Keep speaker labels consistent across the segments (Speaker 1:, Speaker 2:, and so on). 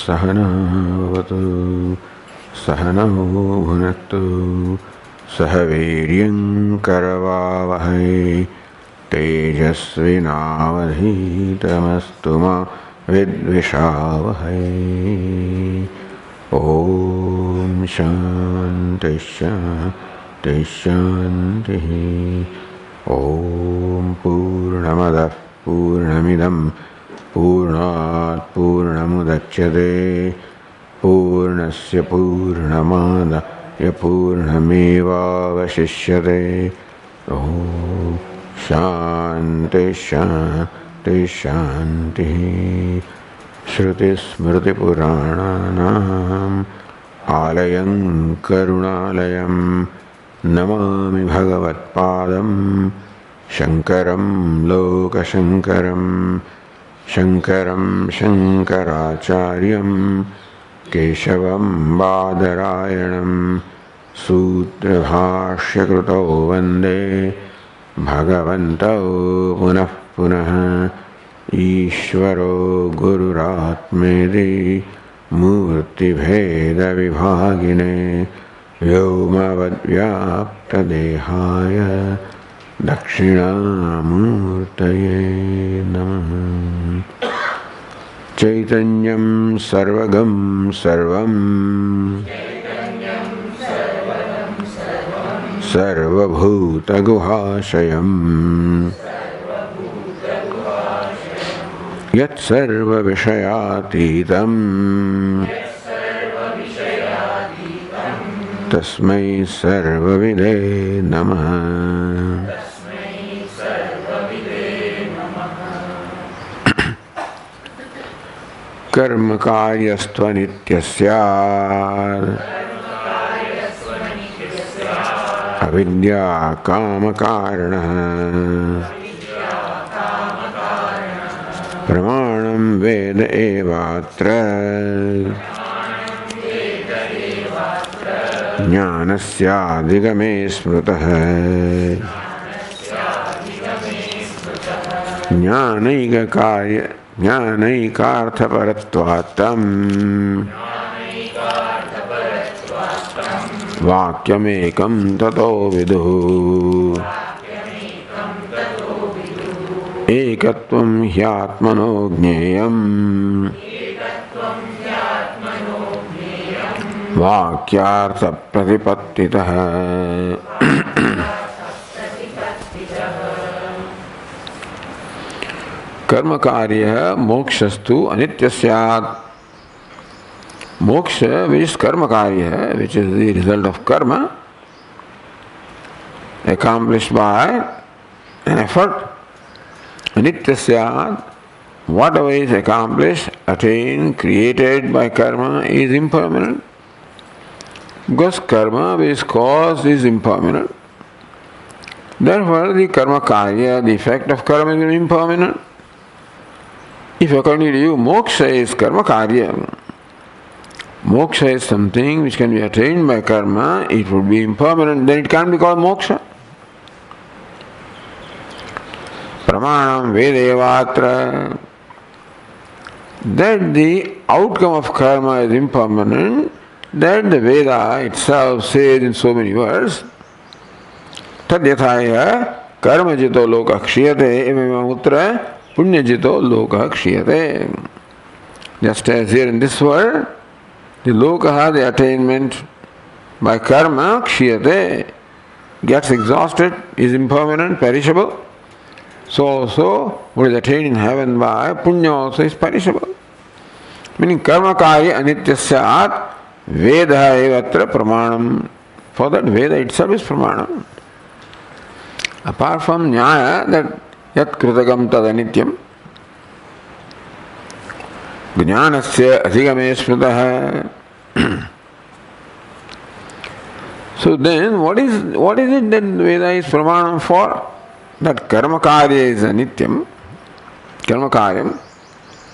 Speaker 1: सहना भवतु सहनौ भुनक्तु सह वीर्यं करवावहै तेजस्विनावधीतमस्तु मा विद्विषावहै। ओम शांति शांति शांति। ओम पूर्णमदः पूर्णमिदं पूर्णात् पूर्णमुदच्यते पूर्णस्य पूर्णमादाय पूर्णमेवावशिष्यते। ओम शांति शांति शांति। श्रुतिस्मृतिपुराणानाम् आलयं करुणालयं नमामि भगवत्पादं शङ्करं लोकशङ्करं शङ्करं शङ्कराचार्यं केशवं बादरायणं सूत्रभाष्यकृतौ वन्दे भगवन्तौ पुनः पुनः। ईश्वरो गुरुरात्मेति मूर्तिभेदविभागिने व्योमवद्व्याप्तदेहाय दक्षिणामूर्तये नमः। चैतन्यं सर्वगं सर्वं सर्वभूतगुहाशयम् यत्सर्वविषयातीतं तस्मै सर्वविदे नमः। कर्मकार्यस्त्वनित्यस्यात् अविद्या कामकारणः प्रमाणं वेद एवात्र ज्ञानस्याधिगमे स्मृतः। ज्ञानैकार्थपरत्वात्तं वाक्यमेकं ततो विदुः। एकत्वं ह्यात्मनो ज्ञेयं वाक्यार्थ प्रतिपत्तितः। कर्म कार्य मोक्षस्तु अनित्य स्यात्। मोक्ष which is कर्म कार्य which is the result of karma accomplished by an effort. Anitya syat, whatever is accomplished, attained, created by karma is impermanent. Because karma which is caused is impermanent. Therefore the karma karya, the effect of karma is impermanent. If according to you moksha is karma karya, moksha is something which can be attained by karma, it would be impermanent, then it can't be called moksha. Pramanam vedevatra, that the outcome of karma is impermanent, that the Veda itself says in so many words. Tadyathaya karma jito loka kshiyate evamutra punya jito loka kshiyate. Just as here in this world, the loka, the attainment by karma, kshiyate, gets exhausted, is impermanent, perishable. So also, what is attained in heaven by punya also is perishable. Meaning karma karya anitya syat veda evatra pramanam. For that Veda itself is pramanam. Apart from nyaya, that yat kritagam tad anityam, jnanasya adhigame smritaha. So then, what is it that Veda is pramanam for? That karma karya is anityam, karma karyam.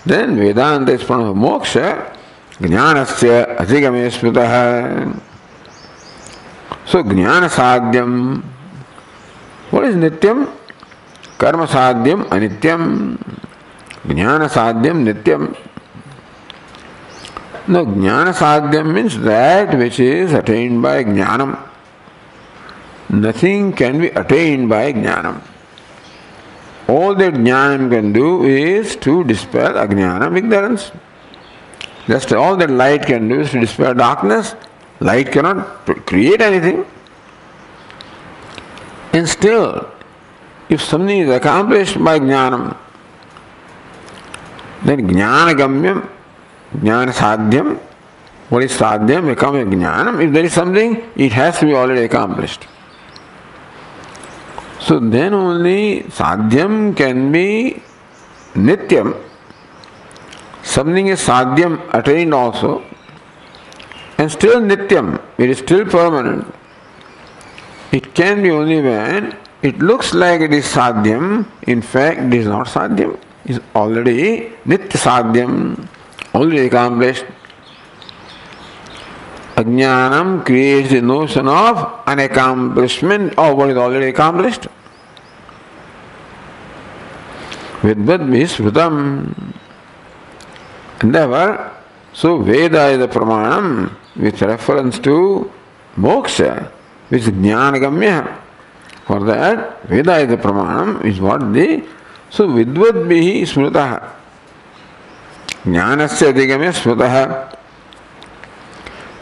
Speaker 1: Then Vedanta is pramanam for moksha, jnanasya adhigame smritaha. So jnana sadhyam. What is nityam? Karma sadhyam anityam. Jnana sadhyam nityam. No, jnana sadhyam means that which is attained by jnanam. Nothing can be attained by jnanam. All that jnanam can do is to dispel ajnanam, ignorance. Just all that light can do is to dispel darkness. Light cannot create anything. And still, if something is accomplished by jnanam, then jnana gamyam, jnana sadhyam, what is sadhyam becomes jnanam. If there is something, it has to be already accomplished. So then only sadhyam can be nityam. Something is sadhyam attained also, and still nityam, it is still permanent. It can be only when it looks like it is sadhyam, in fact it is not sadhyam. It is already nitya sadhyam, already accomplished. Ajnanam creates the notion of an accomplishment of what is already accomplished. Vidvadmi srutam. And therefore, so Veda is a pramanam with reference to moksha, which is jnanagamya. For that, Veda is a pramanam, is what the so vidvadbihi smrutaha. Jnanasya adhigame smrutaha.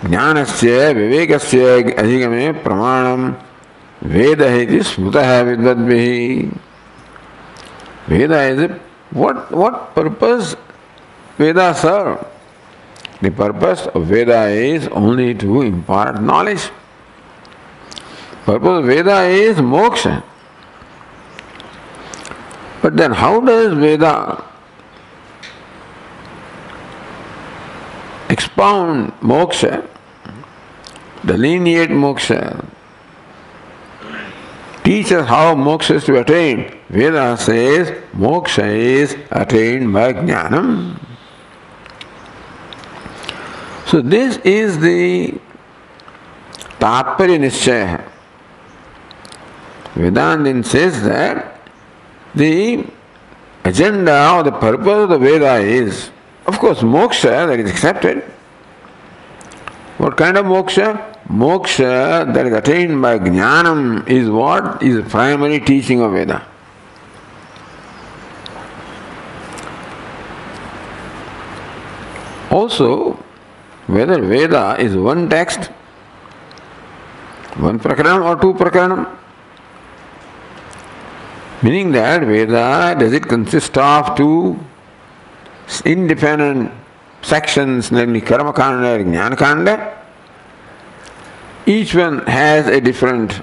Speaker 1: Jnanasya vivekasya adhigame pramanam. Veda iti smrutaha vidvadbihi. Veda is a, what purpose Veda serve? The purpose of Veda is only to impart knowledge. Purpose of Veda is moksha. But then how does Veda expound moksha, delineate moksha, teach us how moksha is to attain? Veda says moksha is attained by jnanam. So this is the Tatparya Nishchaya. Vedanta says that the agenda or the purpose of the Veda is, of course, moksha that is accepted. What kind of moksha? Moksha that is attained by jnanam is what is the primary teaching of Veda. Also, whether Veda is one text, one prakaranam or two prakaranam, meaning that Veda, does it consist of two independent sections, namely Karma Kanda and Jnana Kanda? Each one has a different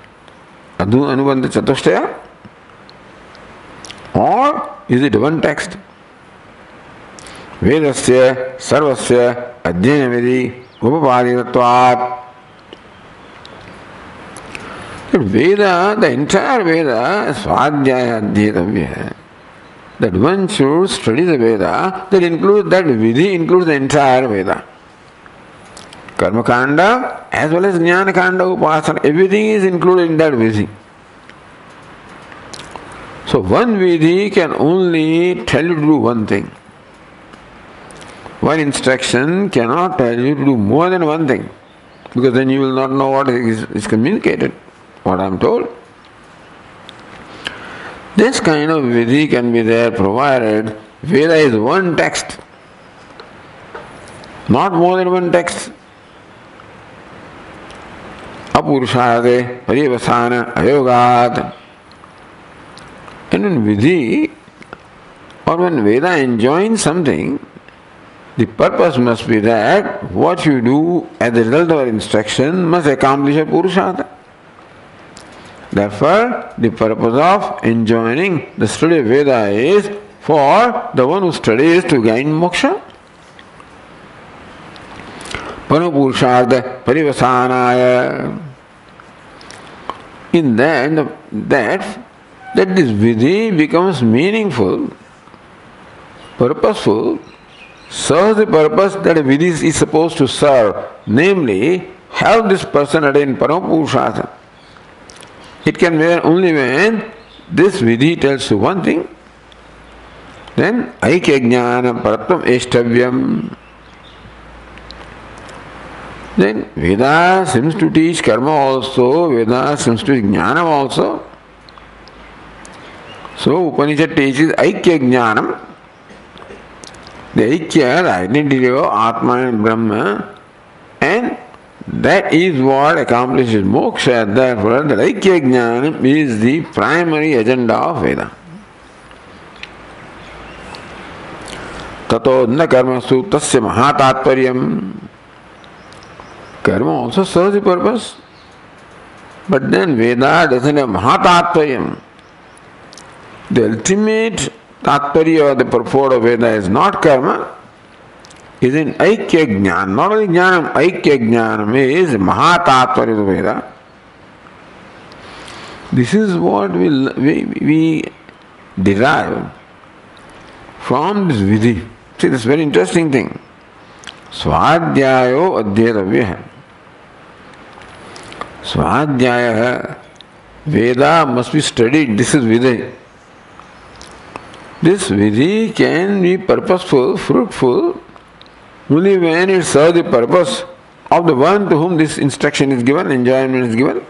Speaker 1: Anubandha Chatushtaya, or is it one text? Vedasya sarvasya adhyayana upapadinatvat. Veda, the entire Veda is svadhyaya adhyayatavya. That one should study the Veda, that includes, that vidhi includes the entire Veda. Karma Kanda as well as Jnana Kanda, Upasana, everything is included in that vidhi. So one vidhi can only tell you to do one thing. One instruction cannot tell you to do more than one thing, because then you will not know what is communicated, what I am told. This kind of vidhi can be there provided Veda is one text, not more than one text. Apurusharade parivasana ayogat. And when vidhi or when Veda enjoins something, the purpose must be that what you do as a result of our instruction must accomplish a purushartha. Therefore, the purpose of enjoining the study of Veda is for the one who studies to gain moksha. Panupurushartha parivasanaya. In that this vidhi becomes meaningful, purposeful, serves the purpose that a vidhi is supposed to serve, namely, help this person attain Paramapurushartha. It can be only when this vidhi tells you one thing, then Aikya Jnana Paratvam Eshtavyam. Then Veda seems to teach karma also, Veda seems to teach jnana also. So Upanishad teaches Aikya Jnanam, the Aikya, the identity of Atma and Brahma, and that is what accomplishes moksha. Therefore, the Aikya Jnanam is the primary agenda of Veda. Tato na karmasu tasya mahatatparyam. Karma also serves the purpose, but then Veda doesn't have mahatatparyam. The ultimate tatparya or the purport of Veda is not karma, is in Aikya Jnana. Not only Jnanam, Aikya Jnanam is mahatatparya of Veda. This is what we derive from this Vidhi. See, this is a very interesting thing. Swadhyayo adhyetavya. Swadhyaya, Veda must be studied. This is Vidhi. This Vidhi can be purposeful, fruitful, only when it serves the purpose of the one to whom this instruction is given, enjoyment is given.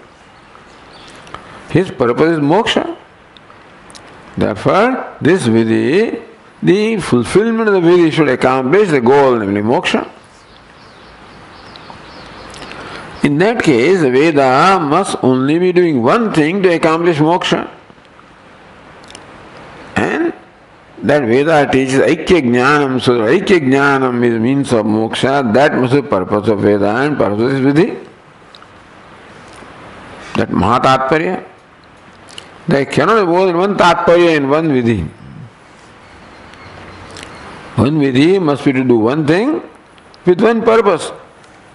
Speaker 1: His purpose is moksha. Therefore, this Vidhi, the fulfillment of the Vidhi should accomplish the goal, namely moksha. In that case, the Veda must only be doing one thing to accomplish moksha. And that Veda teaches Aikya Jnanam, so Aikya Jnanam is means of moksha, that must be the purpose of Veda, and purpose is Vidhi. That Mahatatparya. There cannot be more than one Tatparya and one Vidhi. One Vidhi must be to do one thing with one purpose.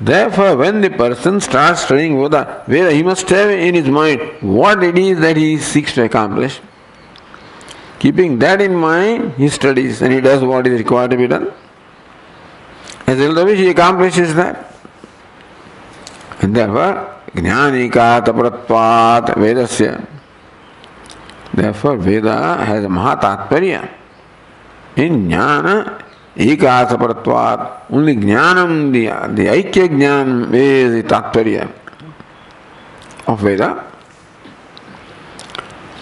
Speaker 1: Therefore, when the person starts studying Veda, he must have in his mind what it is that he seeks to accomplish. Keeping that in mind, he studies and he does what is required to be done. As a result of which he accomplishes that. And therefore, Jnani-ka taparatvat Vedasya. Therefore, Veda has a Mahatatparya. In Jnana, Eka-taparatvat. Only Jnanam, the Aikya Jnanam is the Tatparya of Veda.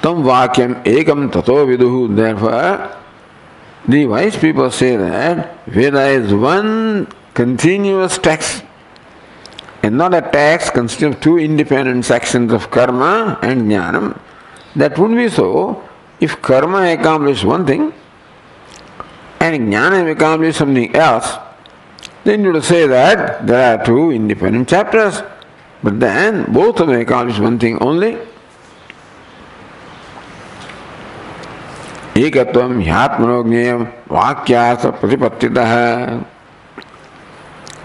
Speaker 1: Tam vakyam ekam tato viduhu. Therefore, the wise people say that Veda is one continuous text and not a text consisting of two independent sections of karma and jnanam. That wouldn't be so if karma accomplished one thing and jnana accomplished something else. Then you would say that there are two independent chapters, but then both of them accomplish one thing only. Ekatvam hyatmanognyam vakyasa pratipattitah.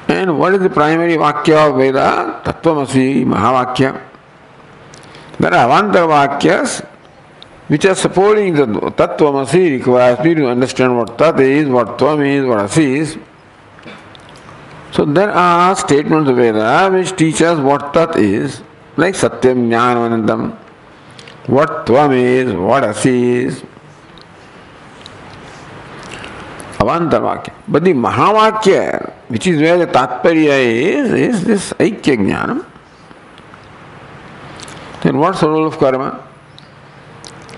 Speaker 1: And what is the primary vakya of Veda? Tattvamasi Mahavakya. There are avantar vakyas which are supporting the Tattvamasi, requires me to understand what Tat is, what Tvam is, what Asi is. So there are statements of Veda which teach us what Tat is, like Satyam Jnanavanandam, what Tvam is, what Asi is. Avantar Vakya. But the Mahavakya, which is where the Tatparya is this Aikya Jnanam. Then what's the role of karma?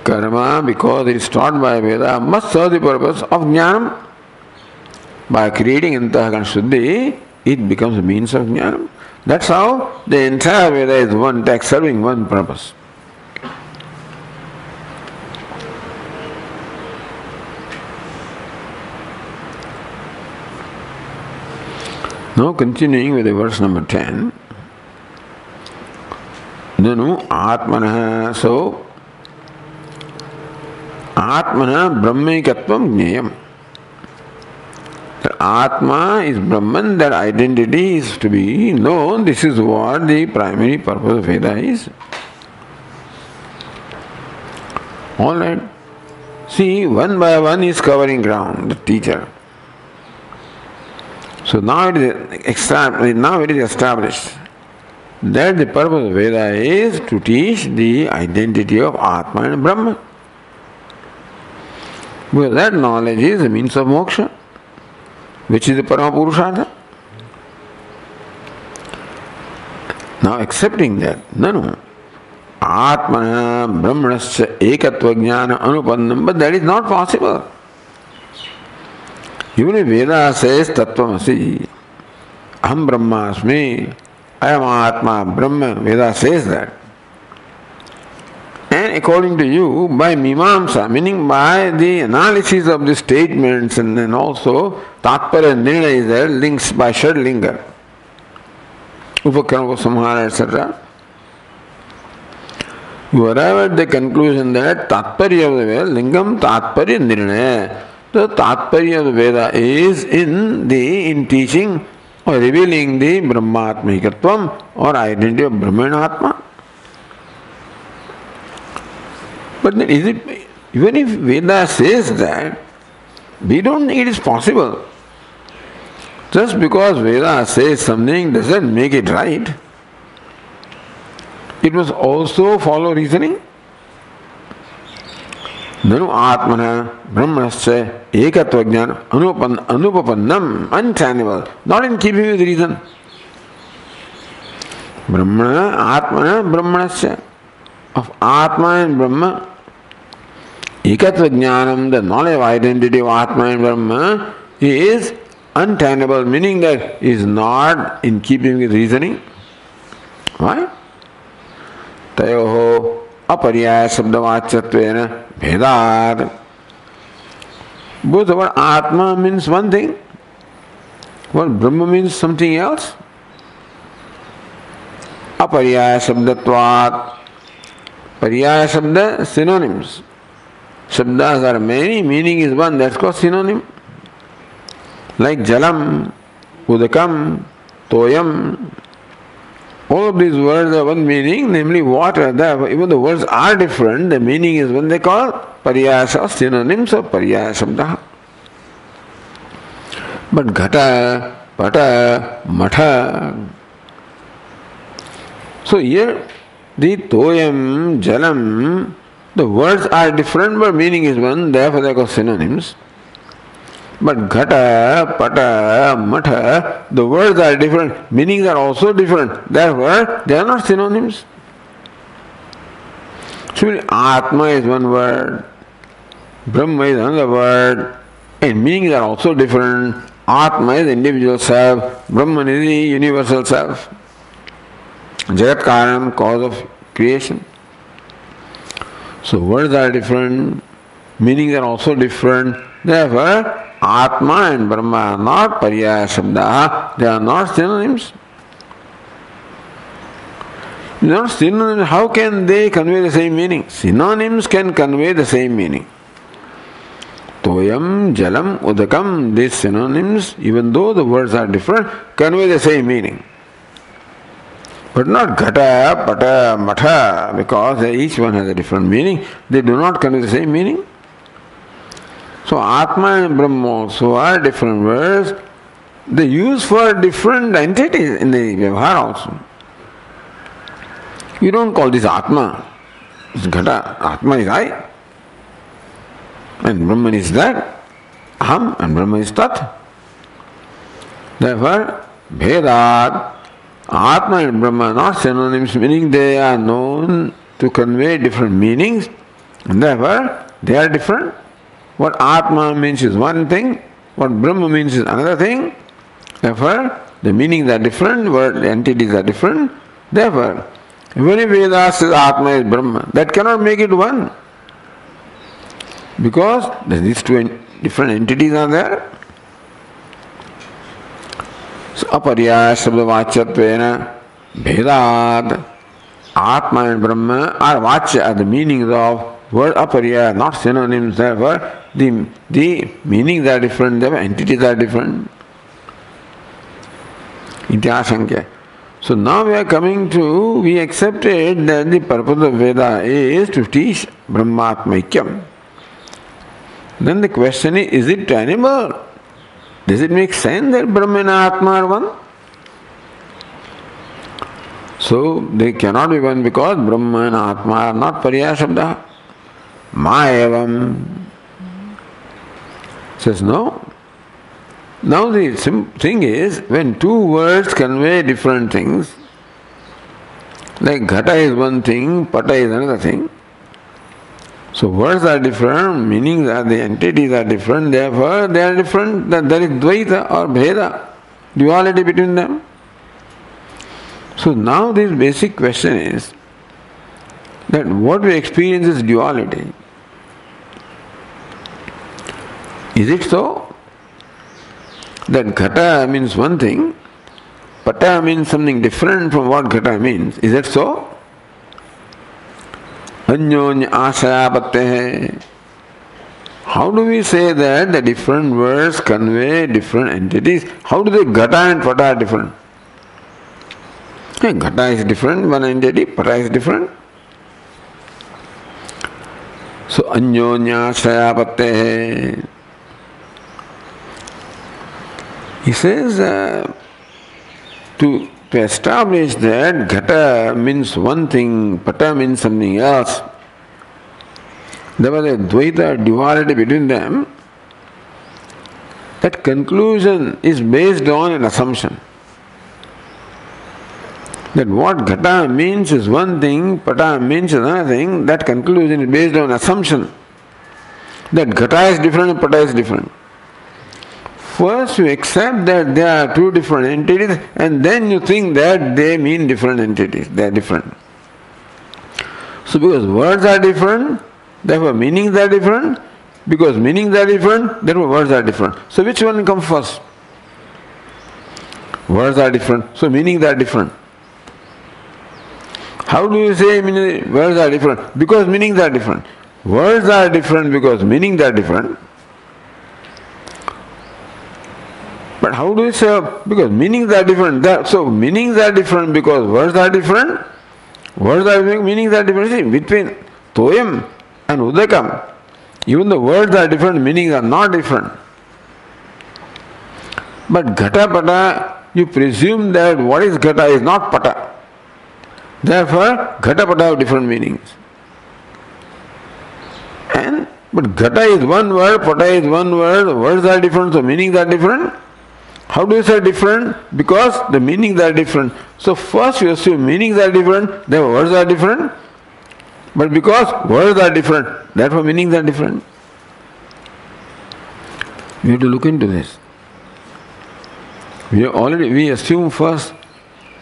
Speaker 1: Karma, because it is taught by Veda, must serve the purpose of Jnanam. By creating Antahakana Shuddhi, it becomes a means of Jnanam. That's how the entire Veda is one text serving one purpose. Now continuing with the verse number 10. Nanu Atmana. So, Atmana Brahmaikatvam Jnayam. Atma is Brahman, that identity is to be known. This is what the primary purpose of Veda is. Alright. See, one by one is covering ground, the teacher. So now it is established that the purpose of Veda is to teach the identity of Atma and Brahman. Because that knowledge is the means of moksha, which is the Parama Purushārtha. Now accepting that, no. Atmana Brahmanasya Ekatva Jnana Anupannam, but that is not possible. Even if Veda says Tattvamasi, Aham Brahmasmi, I am Atma Brahma, Veda says that. And according to you, by Mimamsa, meaning by the analysis of the statements and then also Tatpara Nirnaya is there, links by Shadlinga, Upakrama Samhara, etc. You arrive at the conclusion that Tatparya of the Veda, Lingam Tatparya Nirnaya. The Tatparya of the Veda is in teaching or revealing the Brahmatmikatvam or identity of Brahman Atma. But then is it, even if Veda says that, we don't think it is possible. Just because Veda says something doesn't make it right. It must also follow reasoning. Nanu Atmana Brahmanasya Ekatva Jnana Anupapannam, untenable, not in keeping with reason. Brahmana Atmana Brahmanasya, of Atma and Brahma, Ekatva Jnanam, the knowledge of identity of Atma and Brahma, is untenable, meaning that is not in keeping with reasoning. Why? Tayoho aparyaya sabdavacyatvena bhedat. Both the word Atma means one thing, while Brahma means something else. Aparyaya sabdatvat. Paryaya sabda, synonyms. Sabdas are many, meaning is one, that's called synonym. Like Jalam, Udakam, Toyam. All of these words have one meaning, namely water. Even the words are different, the meaning is one. They call Paryaya synonyms of Paryaya Sabda. But Ghata, Pata, Matha. So here, the Toyam, Jalam, the words are different but meaning is one, therefore they are called synonyms. But Ghata, Pata, Matha, the words are different, meanings are also different, therefore they are not synonyms. So Atma is one word, Brahma is another word, and meanings are also different. Atma is the individual self, Brahman is the universal self. Jagat Karanam, cause of creation. So words are different, meanings are also different, therefore Atma and Brahma are not Paryaya Sabda, they are not synonyms. They are not synonyms, how can they convey the same meaning? Synonyms can convey the same meaning. Toyam, Jalam, Udakam, these synonyms, even though the words are different, convey the same meaning. But not Ghata, Pata, Matha, because each one has a different meaning, they do not convey the same meaning. So Atma and Brahma also are different words, they use for different entities in the Vyavahara also. You don't call this Atma, it's Ghata, Atma is I, and Brahman is that, Aham and Brahma is Tat. Therefore, Bhedat, Atma and Brahma are not synonyms, meaning they are known to convey different meanings, and therefore they are different. What Atma means is one thing, what Brahma means is another thing. Therefore, the meanings are different, the entities are different. Therefore, even if Veda says Atma is Brahma, that cannot make it one. Because these two different entities are there. So, Aparyaya Sabdavacyatvena Bhedat, Atma and Brahma are Vachya, are the meanings of word Aparyaya, not synonyms, therefore the meanings are different, the entities are different. Ityasankya. So now we are coming to, we accepted that the purpose of Veda is to teach Brahmatmaikyam. Then the question is it tenable? Does it make sense that Brahma and Atma are one? So they cannot be one because Brahma and Atma are not Paryaya Sabda. Mayavam says no. Now the thing is, when two words convey different things, Like ghata is one thing, pata is another thing. So words are different, meanings are, the entities are different, therefore they are different. There is dvaita or bheda, duality between them. So now this basic question is that what we experience is duality. Is it so? That ghata means one thing, pata means something different from what ghata means. Is that so? Anyonya ashayapatte. How do we say that the different words convey different entities? How do they ghata and pata are different? Ghata is different, one entity, pata is different. So anyonya ashayapatte. He says to establish that ghata means one thing, pata means something else. There was a dvaita, duality between them. That conclusion is based on an assumption. That what ghata means is one thing, pata means another thing. That conclusion is based on assumption that ghata is different and pata is different. First you accept that they are two different entities and then you think that they mean different entities, they are different. So because words are different, therefore meanings are different. Because meanings are different, therefore words are different. So which one comes first? Words are different, so meanings are different. How do you say words are different? Because meanings are different. Words are different because meanings are different. But how do you say, because meanings are different, so meanings are different because words are different, words are different, meanings are different. See, between toyam and udakam, even the words are different, meanings are not different. But ghata pata, you presume that what is ghata is not pata. Therefore, ghata pata have different meanings. But ghata is one word, pata is one word, words are different, so meanings are different. How do you say different? Because the meanings are different. So first you assume meanings are different, then words are different. But because words are different, therefore meanings are different. We have to look into this. We assume first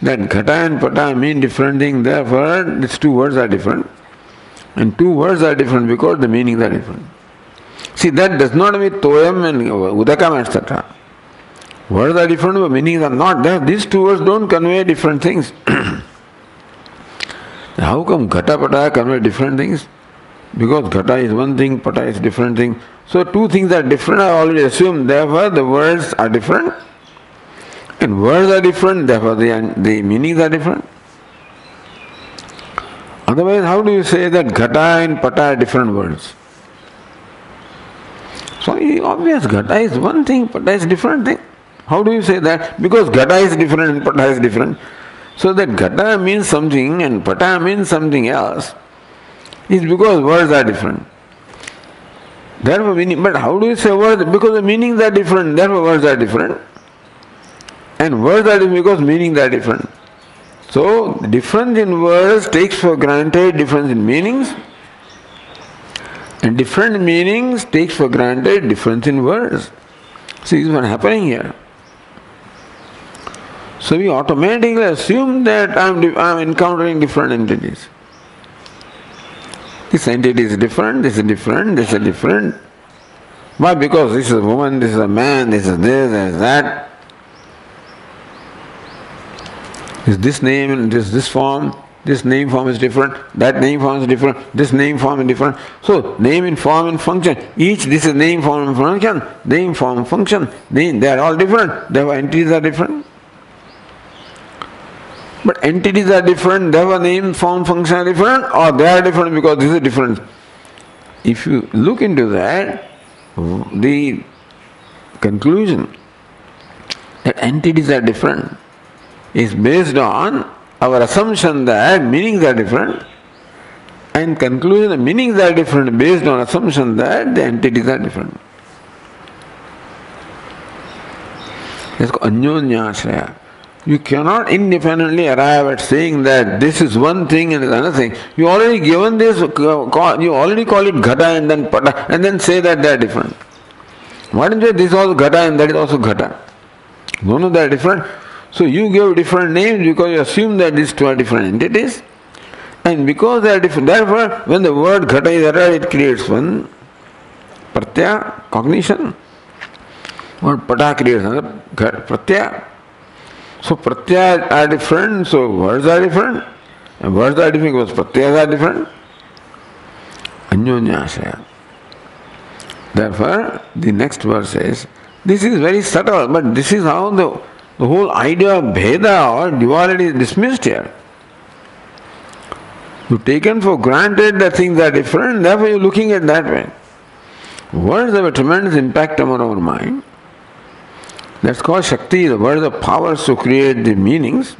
Speaker 1: that ghata and pata mean different things, therefore these two words are different. And two words are different because the meanings are different. See, that does not mean toyam and udakam, etc. Words are different, but meanings are not there. These two words don't convey different things. How come ghata pata convey different things? Because ghata is one thing, pata is different thing. So two things are different, I already assume, therefore the words are different. And words are different, therefore the meanings are different. Otherwise, how do you say that ghata and pata are different words? So obvious, ghata is one thing, pata is different thing. How do you say that? Because ghata is different and pata is different. So that ghata means something and pata means something else is because words are different. Therefore meaning, but how do you say words? Because the meanings are different, therefore words are different. And words are different because meanings are different. So difference in words takes for granted difference in meanings, and different meanings takes for granted difference in words. See, this is what is happening here. So we automatically assume that I am encountering different entities. This entity is different, this is different, this is different. Why? Because this is a woman, this is a man, this is that. This name, this form, this name form is different, that name form is different, this name form is different. So name and form and function, this is name, form and function, name, form, function, they are all different, therefore entities are different. But entities are different, therefore name, form, function are different, or they are different because this is different. If you look into that, the conclusion that entities are different is based on our assumption that meanings are different, and conclusion that meanings are different based on assumption that the entities are different. It's called anyonyashraya. You cannot independently arrive at saying that this is one thing and another thing. You already given this, you already call it Ghata and then Pata, and then say that they are different. Why don't you say this is also Ghata and that is also Ghata? No, they are different. So you give different names because you assume that these two are different entities. And because they are different, therefore when the word Ghata is uttered, it creates one Pratyaya, cognition. Word Pata creates another Pratyaya. So pratyas are different, so words are different. And words are different because pratyas are different. Anyonyasaya. Therefore, the next verse says, this is very subtle, but this is how the whole idea of Bheda or duality is dismissed here. You've taken for granted that things are different, therefore you're looking at that way. Words have a tremendous impact on our mind. That's called Shakti, the words of powers to create the meanings.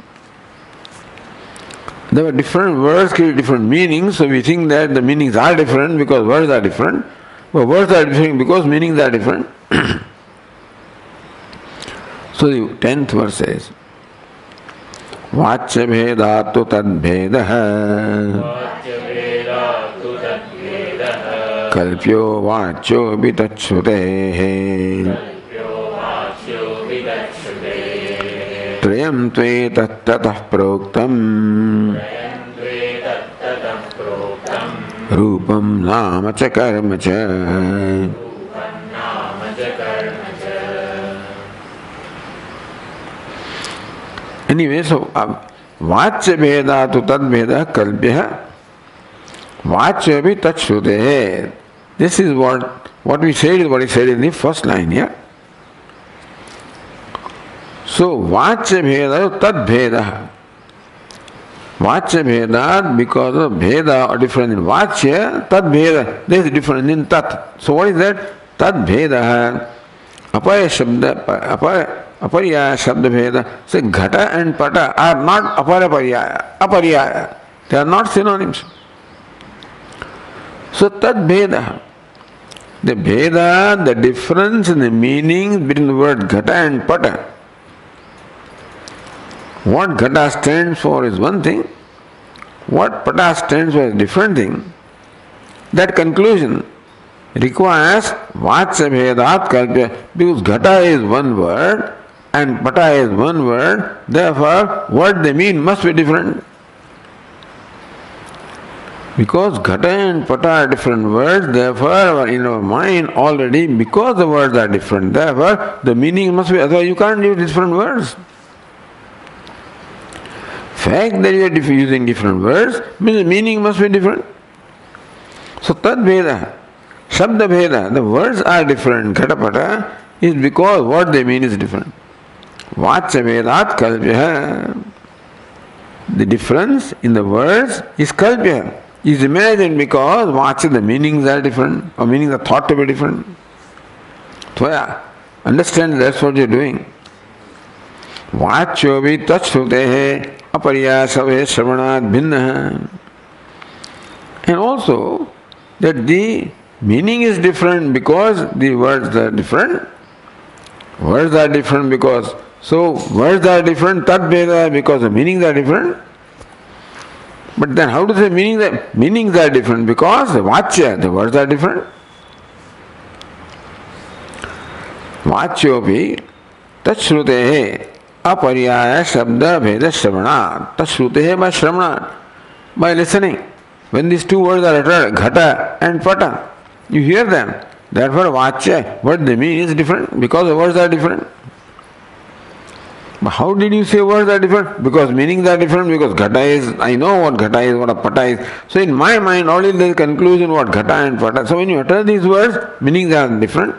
Speaker 1: There were different words create different meanings, so we think that the meanings are different because words are different. But words are different because meanings are different. So the 10th verse says, Vachya bhedatu tad bhedah kalpyo vachyo vitachute Trayam tve tattatah proktam Rupam nama cha karma cha. Anyway, so Vachya bhedatu tad bhedah kalpya Vachya bhi tachshute. This is what we said is what he said in the first line here. So, Vachya Bheda, Tad Bheda. Vachya Bheda, because of Bheda or different in Vachya, Tad Bheda, there is a difference in Tat. So, what is that? Tad Bheda. Apaya Shabda Bheda. So, Ghata and Pata are not Apariyaya. They are not synonyms. So, Tad Bheda. The Bheda, the difference in the meaning between the word Ghata and Pata. What Ghata stands for is one thing, what Pata stands for is a different thing. That conclusion requires Vachya Bhedat Kalpya, because Ghata is one word and Pata is one word, therefore what they mean must be different. Because Ghata and Pata are different words, therefore in our mind already, because the words are different, therefore the meaning must be, otherwise you can't use different words. Fact that you are using different words means the meaning must be different. So Tad Bheda, Shabda Bheda, the words are different, Ghatapata, is because what they mean is different. Vachya Bhedat Kalpya. The difference in the words is Kalpya. Is imagined because Vachya, the meanings are different, or meanings are thought to be different. So yeah, understand that's what you're doing. Vachyo vi tachsrutehe apariyasave shravanat bhinna. And also that the meaning is different because the words are different. Words are different because, so words are different, tat bheda, because the meanings are different. But then how to say meanings are different? Because the vachya, the words are different. Vachyopi tachsrutehe apariyaya shabda bheda shravanat. Tachsrutehe by shravanat, by listening. When these two words are uttered, ghata and pata, you hear them. Therefore vachya, what they mean is different because the words are different. But how did you say words are different? Because meanings are different, because ghata is, I know what ghata is, what a pata is. So in my mind already there is conclusion what ghata and pata. So when you utter these words, meanings are different.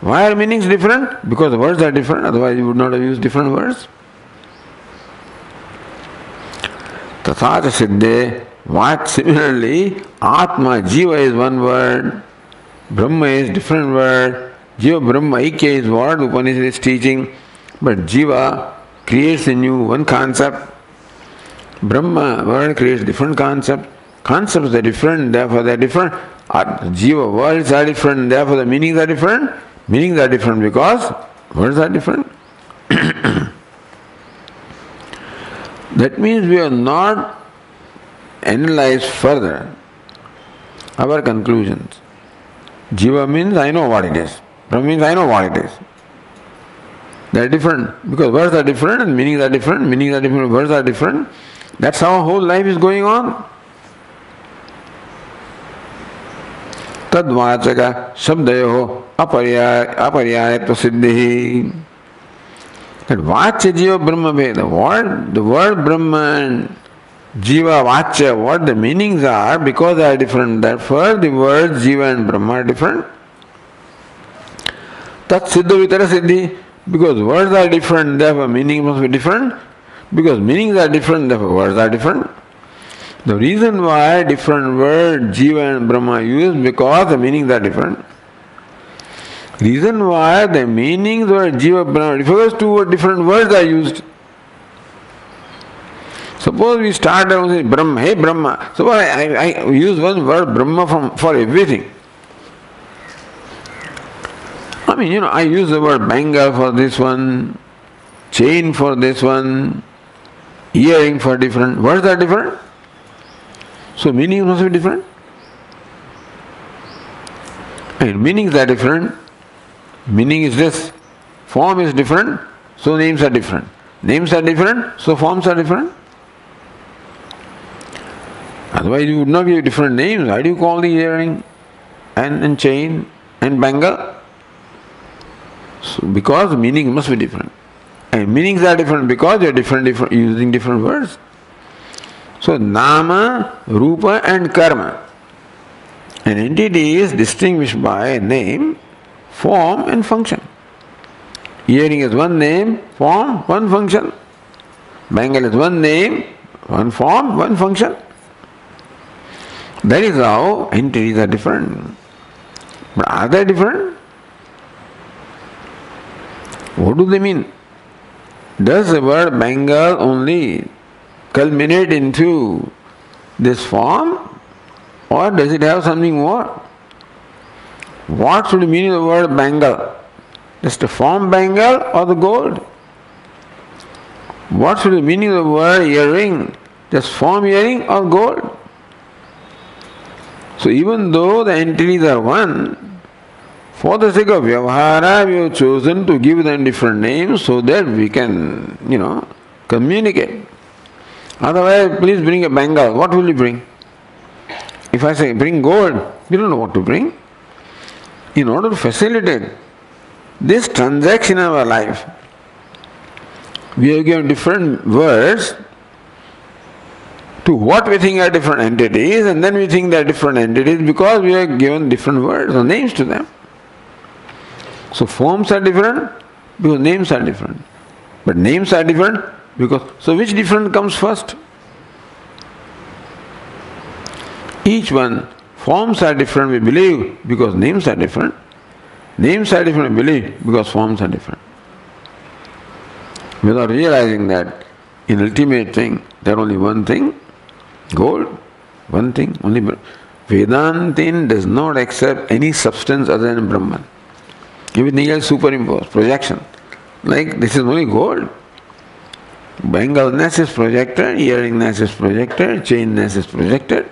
Speaker 1: Why are meanings different? Because the words are different, otherwise you would not have used different words. Tatha cha siddhe, what similarly, Atma, Jiva is one word, Brahma is different word, Jiva Brahma Aikya is what Upanishad is teaching, but Jiva creates a new one concept. Brahma word creates different concept. Concepts are different, therefore they are different. Jiva words are different, therefore the meanings are different. Meanings are different because words are different. That means we have not analyzed further our conclusions. Jiva means I know what it is. Brahma means I know what it is. They are different because words are different and meanings are different, words are different. That's how whole life is going on. Tadvachaka shabdayoho aparyayatva siddhi. That Vachya Jiva Brahma Veda, the word Brahma and Jiva Vachya, what the meanings are, because they are different, therefore the words Jiva and Brahma are different. Tat Siddha Vitara Siddhi, because words are different, therefore meaning must be different. Because meanings are different, therefore words are different. The reason why different words Jiva and Brahma are used, because the meanings are different. Reason why the meanings were Jiva Brahma refers to different words are used. Suppose we start saying Brahma, hey Brahma. Suppose I use one word Brahma for everything. I mean, I use the word bangle for this one, chain for this one, earring for different. Words are different. So meanings must be different. And meanings are different. Meaning is this. Form is different, so names are different. Names are different, so forms are different. Otherwise you would not give different names. Why do you call the earring and chain and bangle? So because meaning must be different. And meanings are different because you are different using different words. So Nama, Rupa and Karma. An entity is distinguished by name, form and function. Earring is one name, form, one function. Bangle is one name, one form, one function. That is how entities are different. But are they different? What do they mean? Does the word bangle only culminate into this form, or does it have something more? What should the meaning of the word bangle? Just a form bangle or the gold? What should the meaning of the word earring? Just form earring or gold? So even though the entities are one, for the sake of vyavahara, we have chosen to give them different names so that we can, communicate. Otherwise, please bring a bangle. What will you bring? If I say bring gold, you don't know what to bring. In order to facilitate this transaction in our life, we have given different words to what we think are different entities, and then we think they are different entities because we have given different words or names to them. So forms are different because names are different. But names are different because, so which different comes first? Each one, forms are different, we believe, because names are different. Names are different, we believe, because forms are different. Without realizing that in ultimate thing, there is only one thing, gold, one thing, only Brahman. Vedantin does not accept any substance other than Brahman. Everything else superimposed, projection. Like this is only gold. Bangleness is projected, earringness is projected, chainness is projected.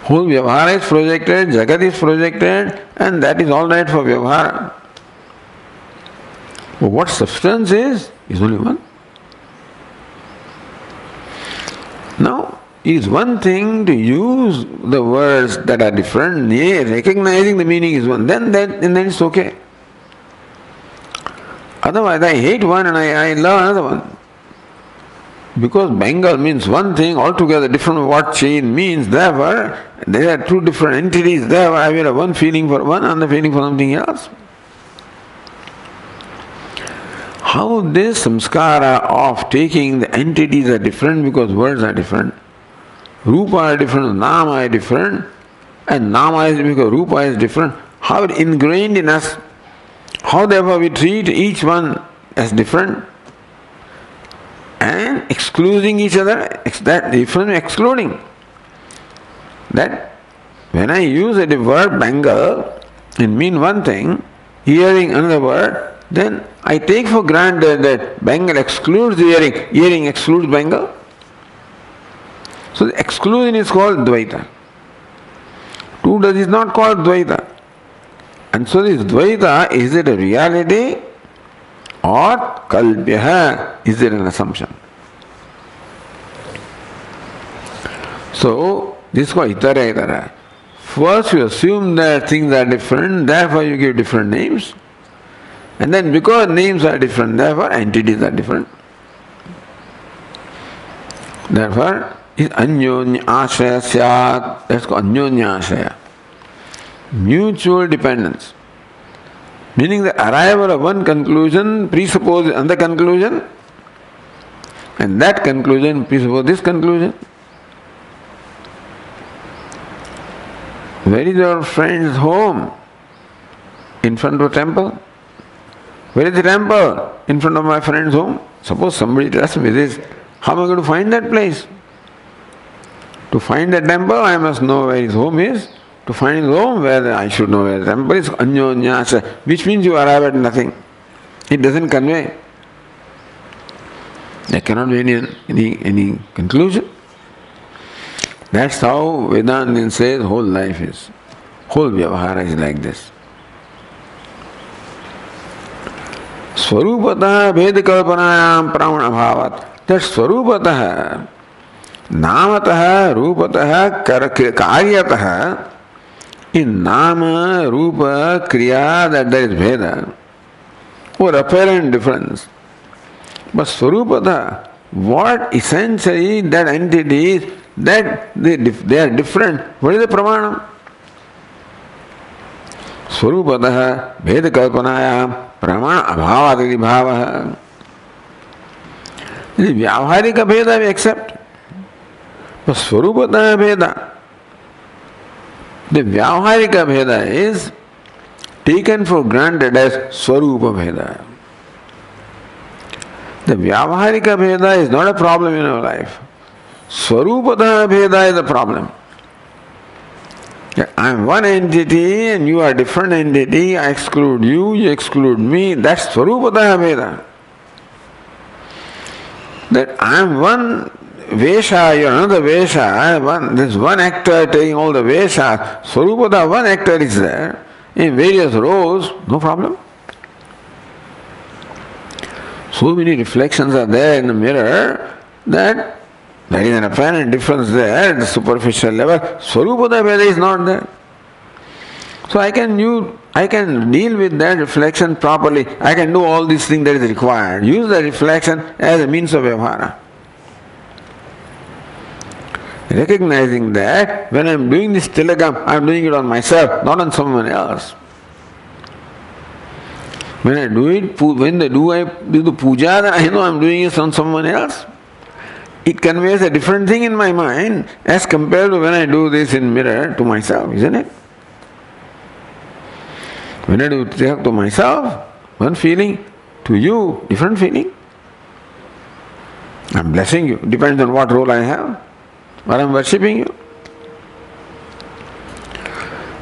Speaker 1: Whole vyavahara is projected, jagat is projected, and that is all right for vyavahara. But what substance is only one. Now, it is one thing to use the words that are different, recognizing the meaning is one, then it's okay. Otherwise, I hate one and I love another one. Because bangle means one thing altogether different from what chain means, therefore, there are two different entities, therefore I will have one feeling for one and the feeling for something else. How this samskara of taking the entities are different because words are different, rupa are different, nama are different, and nama is because rupa is different, how it ingrained in us, how therefore we treat each one as different and excluding each other, that different excluding. That when I use the word bangle, it means one thing, hearing another word, then I take for granted that bangle excludes earring, earring excludes bangle. So the exclusion is called Dvaita. Two does is not called Dvaita. And so this Dvaita, is it a reality or Kalpyaha? Is it an assumption? So this is called Itara Itara. First you assume that things are different, therefore you give different names. And then because names are different, therefore entities are different. Therefore, is Anyonya Ashaya Syat. That's called Anyonya Ashaya. Mutual dependence. Meaning the arrival of one conclusion presupposes another conclusion, and that conclusion presupposes this conclusion. Where is your friend's home? In front of a temple. Where is the temple? In front of my friend's home. Suppose somebody tells me this, how am I going to find that place? To find the temple, I must know where his home is. To find his home, where I should know where the temple is. Anyonyasa, which means you arrive at nothing. It doesn't convey. There cannot be any conclusion. That's how Vedanta says whole life is. Whole vyavahara is like this. Swarupatah Vedakalpanayam Pramana Bhavat. That Swarupatah, Namatah, Rupatah, Karyatah, in Nama, Rupa, Kriya, that there is Veda, or apparent difference. But Swarupatah, what essentially that entity is, that they are different. What is the Pramanam? Swarupatah Veda Kalpanayam Pramana Abhavadati Bhavaha. The Vyavaharika Veda we accept. But Swarupatah Veda, the Vyavaharika Veda is taken for granted as Swarupa Veda. The Vyavaharika Veda is not a problem in our life. Swarupatah Veda is the problem. I am one entity and you are a different entity, I exclude you, you exclude me, that's Swarupatah Veda. That I am one Vesha, you are another Vesha, there is one actor taking all the Vesha, Swarupatah, one actor is there, in various roles, no problem. So many reflections are there in the mirror that there is an apparent difference there at the superficial level. Swarupatah Veda is not there. So I can deal with that reflection properly. I can do all these things that is required. Use the reflection as a means of vyavahara. Recognizing that when I am doing this tilakam, I am doing it on myself, not on someone else. When I do it, when I do the puja, then I know I am doing it on someone else. It conveys a different thing in my mind as compared to when I do this in mirror to myself, isn't it? When I do tilak to myself, one feeling, to you, different feeling. I am blessing you, depends on what role I have, or I am worshipping you.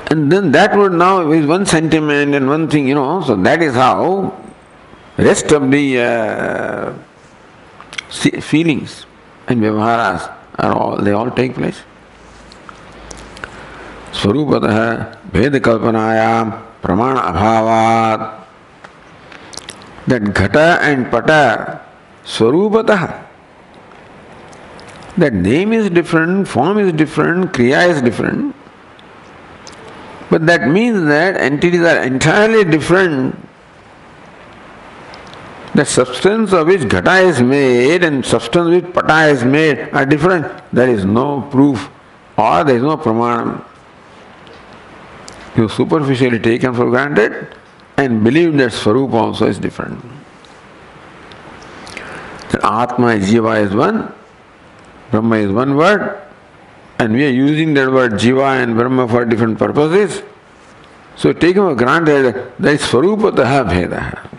Speaker 1: And then that would now is one sentiment and one thing, so that is how rest of the feelings and vyavaharas they all take place. Swarupatah Veda Kalpanayam Pramana Abhavat. That Ghata and Pata, Swarupatah. That name is different, form is different, Kriya is different. But that means that entities are entirely different. The substance of which Ghata is made and substance which Pata is made are different. There is no proof or there is no pramanam. You superficially taken for granted and believe that Swarupa also is different. That Atma and Jiva is one, Brahma is one word, and we are using that word Jiva and Brahma for different purposes. So taken for granted that is Swarupatah Bheda.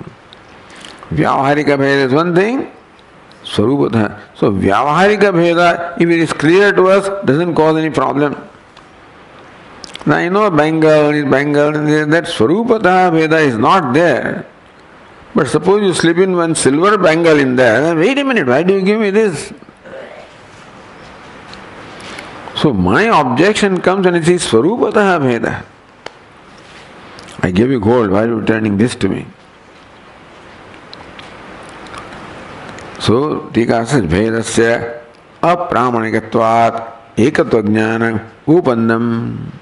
Speaker 1: Vyavaharika Bheda is one thing, Swarupatah. So Vyavaharika Bheda, if it is clear to us, doesn't cause any problem. Now I know Bengal is Bengal, that Swarupatah Bheda is not there. But suppose you slip in one silver bangle in there, wait a minute, why do you give me this? So my objection comes and it says Swarupataha Bheda. I gave you gold, why are you returning this to me? So Tika says Bhedasya Apramanikatvat Ekatva Jnanam Upannam.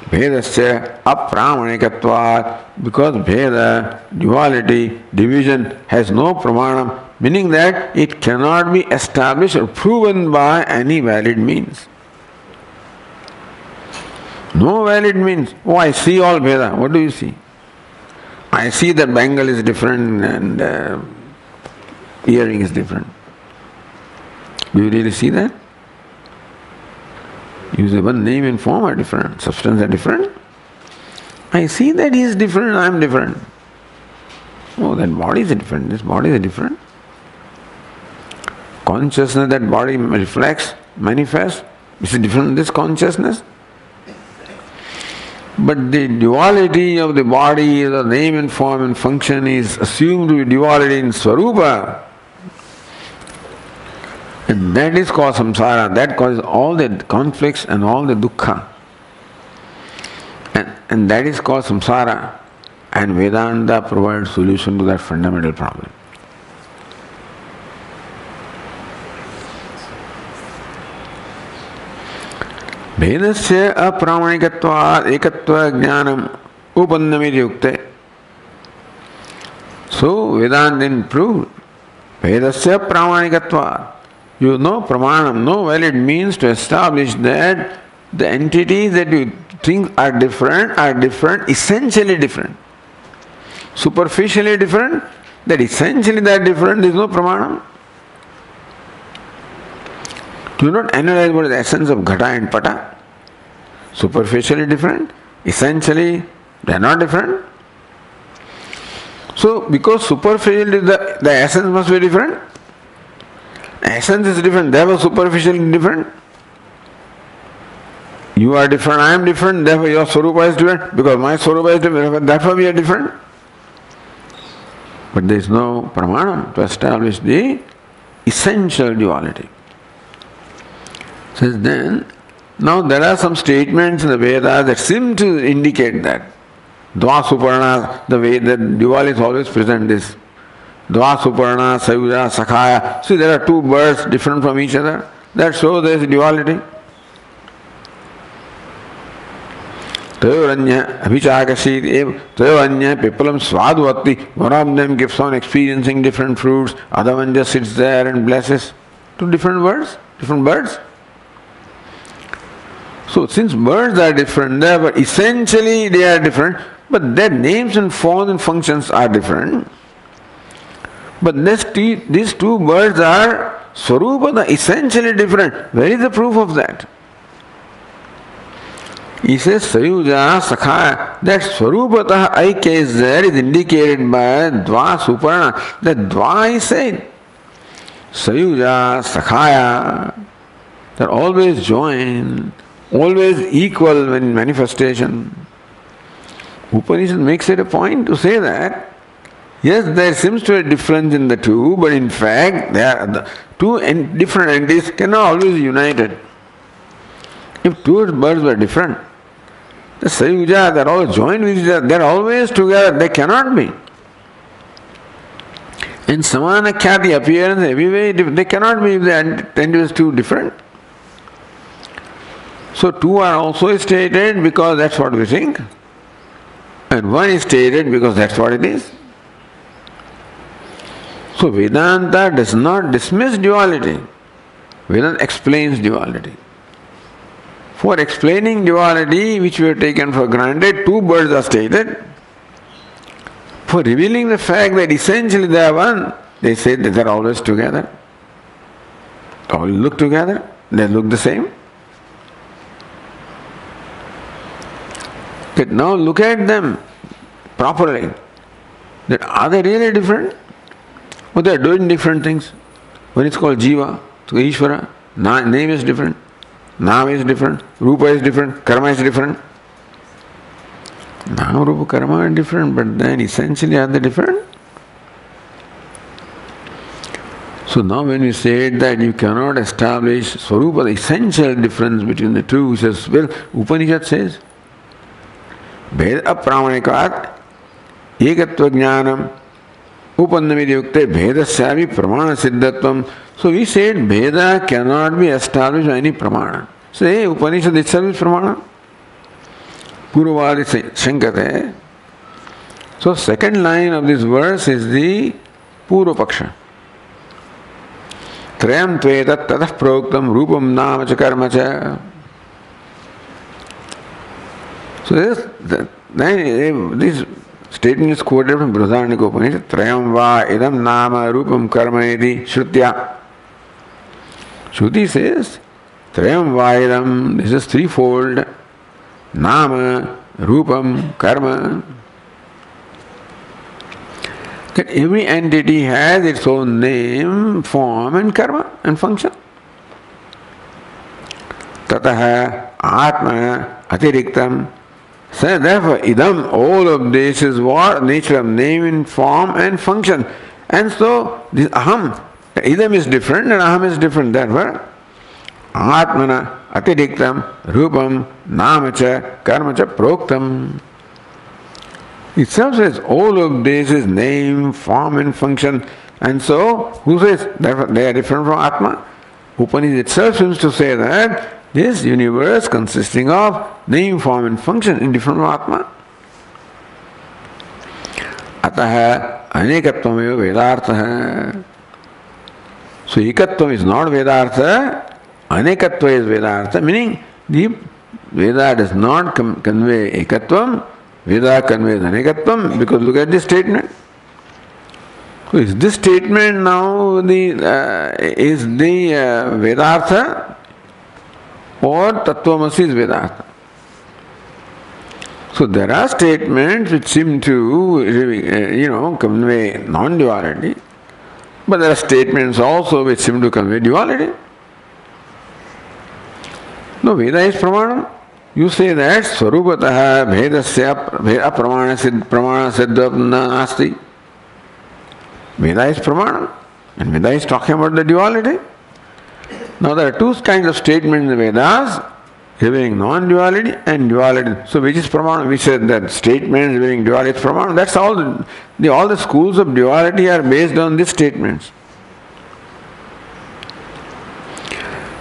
Speaker 1: Bhedasya Apramanikatvat, because Bheda, duality, division has no pramanam, meaning that it cannot be established or proven by any valid means. No valid means. Oh, I see all Bheda. What do you see? I see that bangle is different and earring is different. Do you really see that? You say, one name and form are different, substance are different. I see that he is different, I am different. Oh, that body is different, this body is different. Consciousness that body reflects, manifests, is it different than this consciousness? But the duality of the body, the name and form and function is assumed to be duality in Swarupa. And that is called samsara, that causes all the conflicts and all the dukkha. And that is called samsara. And Vedanta provides solution to that fundamental problem. Vedasya apramanikatvat ekatva jnanam upannamiti yukte. So Vedanta then proved Vedasya pramanikatvat. You know pramanam, no valid means to establish that the entities that you think are different, essentially different. Superficially different, that essentially they are different, there is no pramanam. Do not analyze what is the essence of ghata and pata. Superficially different, essentially they are not different. So because superficially the essence must be different, essence is different, therefore superficially different. You are different, I am different, therefore your Swarupa is different, because my Swarupa is different, therefore we are different. But there is no pramanam to establish the essential duality. Says then, now there are some statements in the Vedas that seem to indicate that. Dva Suparna, the way that duality is always present this. Dva Suparna, Sayuja, Sakhaya. See, there are two birds different from each other. That shows there is duality. Tayoranya Abhichakasit ev Tayoranya Pipalam Swadvati. One of them keeps on experiencing different fruits, other one just sits there and blesses. Two different birds, different birds. So since birds are different, but essentially they are different, but their names and forms and functions are different. But these two birds are Swarupada, essentially different. Where is the proof of that? He says Sayuja Sakhaya, that Swarupatah Aikya is there is indicated by Dva Suparna. That Dva is said. Sayuja Sakhaya, they are always joined, always equal in manifestation. Upanishad makes it a point to say that yes, there seems to be a difference in the two, but in fact, they are the two different entities cannot always be united. If two birds were different, the Sayuja, they are all joined with each other, they are always together, they cannot be. In Samana Khyati appearance, everywhere, they cannot be if the entities two different. So two are also stated because that's what we think, and one is stated because that's what it is. So Vedanta does not dismiss duality. Vedanta explains duality. For explaining duality, which we have taken for granted, two birds are stated. For revealing the fact that essentially they are one, they say that they are always together. They all look together, they look the same. But now look at them properly. That are they really different? But they are doing different things. One is called Jiva, so Ishvara, name is different, Nam is different, Rupa is different, Karma is different. Nam, Rupa, Karma are different, but then essentially are they different? So now when we said that you cannot establish Swarupa, the essential difference between the two, says, well, Upanishad says, Veda apramanikat ekatva jnanam upannamidiyukte Vedasyavi pramana siddhatvam. So we said Veda cannot be established by any pramana. So Upanishad itself is pramana. Purvavadi shankate. So second line of this verse is the Purva Paksha. Trayam tvetat tadah proktam rupam nama cha karma cha. So this statement is quoted from Brihadaranyaka Upanishad. Trayam va idam nama rupam karma iti shrutya. Shruti says, Trayam va idam, this is threefold. Nama, rupam, karma. That every entity has its own name, form and karma and function. Tataha atma atiriktam. So therefore, idam, all of this is what? Nature of name and form and function. And so, this aham, idam is different and aham is different. Therefore, atmana atiriktam rupam namacha karmacha proktam. Itself says all of this is name, form and function. And so, who says they are different from Atma? Upanishad itself seems to say that this universe consisting of name, form and function is different from Atma. Ataha anekatvam eva vedartha. So ekatvam is not Vedartha, anekatva is Vedartha, meaning the Veda does not convey ekatvam. Veda conveys anekatvam, because look at this statement. So is this statement now is the Vedartha or Tattvamasi is Vedartha? So there are statements which seem to convey non-duality, but there are statements also which seem to convey duality. No, Veda is pramanam. You say that Swarupataha Vedasya apramana siddha nasti. Veda is pramanam, and Veda is talking about the duality. Now there are two kinds of statements in the Vedas, revealing non-duality and duality. So which is pramanam? We said that statements revealing duality is pramanam. That's all the schools of duality are based on these statements.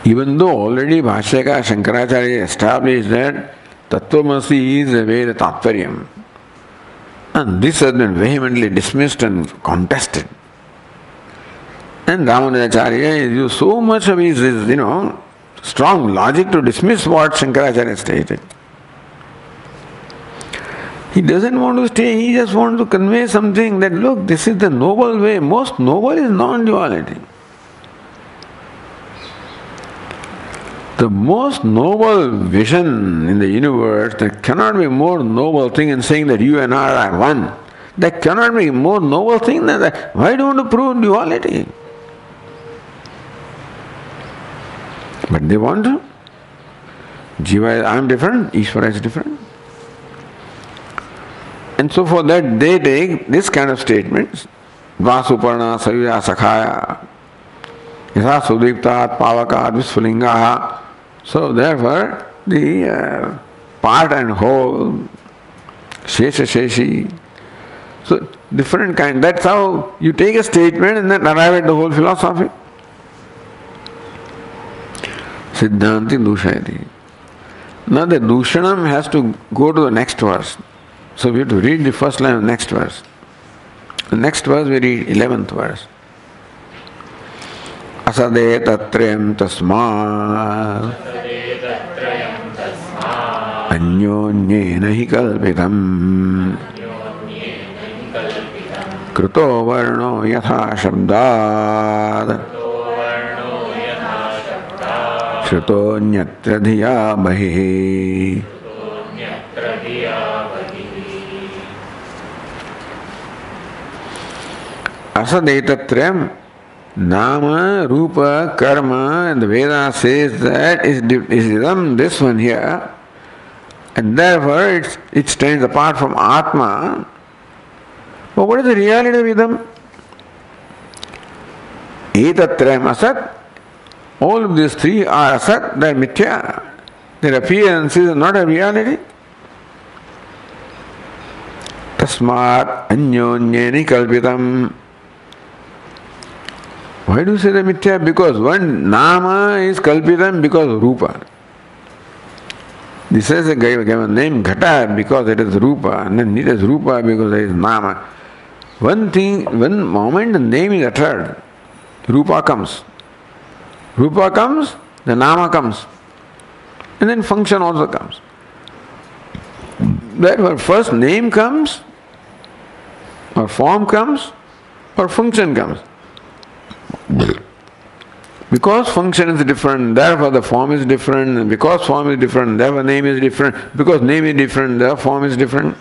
Speaker 1: Even though already Bhashyaka Shankaracharya established that Tattvamasi is a Veda Tattvaryam, and this has been vehemently dismissed and contested. And Ramanujacharya used so much of his strong logic to dismiss what Shankaracharya stated. He doesn't want to stay, he just wants to convey something that, look, this is the noble way. Most noble is non-duality. The most noble vision in the universe, there cannot be a more noble thing in saying that you and I are one. There cannot be a more noble thing than that. Why don't you prove duality? But they want to. Jiva, I am different, Ishvara is different. And so for that they take this kind of statements. Vasuparna savya sakhaya yatha sudiptat pavakat visfulingaha. So therefore, the part and whole, shesha sheshi, so different kind. That's how you take a statement and then arrive at the whole philosophy. Siddhanti dushayati. Now the dushanam has to go to the next verse. So we have to read the first line of the next verse. The next verse we read 11th verse. Asade tatrayam tasma anyonyena hi kalpitam kruto varno yatha shabdad shruto nyatra dhiya bahihi. Asadetatrayam, Nama, Rupa, Karma, and the Veda says that is idam, this one here, and therefore it stands apart from Atma. But what is the reality of idam? Etatrayam asat. All of these three are asat, they are mithya. Their appearance is not a reality. Tasmat anyonyeni kalpitam. Why do you say the mithya? Because one nama is kalpitam because of rupa. This is a given name Ghata because it is rupa, and then it is rupa because it is nama. One moment the name is uttered, rupa comes. Rupa comes, the nama comes. And then function also comes. Therefore, first name comes, or form comes, or function comes. Because function is different, therefore the form is different. And because form is different, therefore name is different. Because name is different, therefore form is different.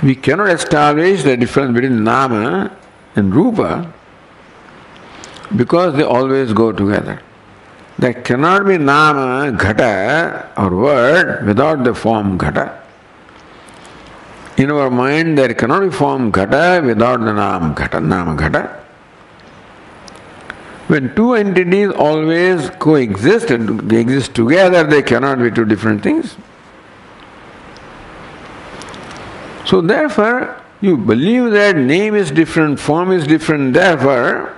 Speaker 1: We cannot establish the difference between nama and rupa because they always go together. There cannot be nama, ghata or word without the form ghata. In our mind there cannot be form ghata without the nama ghata. When two entities always coexist and they exist together, they cannot be two different things. So therefore, you believe that name is different, form is different, therefore